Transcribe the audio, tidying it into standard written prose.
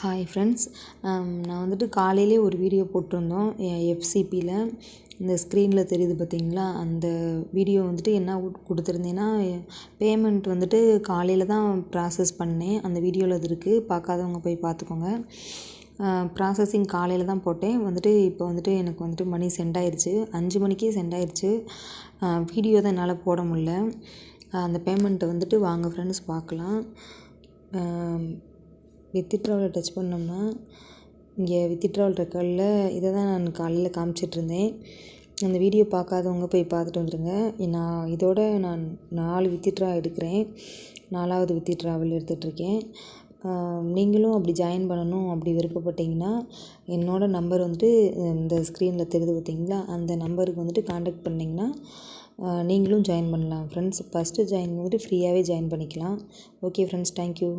Hi friends, நான் வந்துட்டு காலையிலே ஒரு வீடியோ போட்டிருந்தோம் எஃப்சிபியில். இந்த ஸ்க்ரீனில் தெரியுது பார்த்தீங்களா, அந்த வீடியோ வந்துட்டு என்ன கொடுத்துருந்தேன்னா, பேமெண்ட் வந்துட்டு காலையில் தான் ப்ராசஸ் பண்ணேன். அந்த வீடியோவில் அது இருக்குது, பார்க்காதவங்க போய் பார்த்துக்கோங்க. ப்ராசஸிங் காலையில் தான் போட்டேன். வந்துட்டு இப்போ வந்துட்டு எனக்கு வந்துட்டு மணி சென்ட் ஆயிடுச்சு. 5 மணிக்கே சென்ட் ஆயிடுச்சு. வீடியோ தான் என்னால் போட முடியல. அந்த பேமெண்ட்டை வந்துட்டு வாங்க ஃப்ரெண்ட்ஸ் பார்க்கலாம். வித்ட்ராவில் டச் பண்ணோம்னா இங்கே வித்ட்ராவல் ரெக்கார்டில் இதை தான் நான் காலையில் காமிச்சிட்ருந்தேன். அந்த வீடியோ பார்க்காதவங்க போய் பார்த்துட்டு வந்துடுங்க. நான் 4 வித்ட்ரா எடுக்கிறேன். 4வது வித்ட்ராவல் எடுத்துகிட்ருக்கேன். நீங்களும் அப்படி ஜாயின் பண்ணணும் அப்படி விருப்பப்பட்டீங்கன்னா, என்னோடய நம்பர் வந்துட்டு இந்த ஸ்க்ரீனில் தெரியுது பார்த்தீங்களா, அந்த நம்பருக்கு வந்துட்டு காண்டாக்ட் பண்ணிங்கன்னா நீங்களும் ஜாயின் பண்ணலாம் ஃப்ரெண்ட்ஸ். ஃபஸ்ட்டு ஜாயின் வந்துட்டு ஃப்ரீயாகவே ஜாயின் பண்ணிக்கலாம். Okay friends, thank you.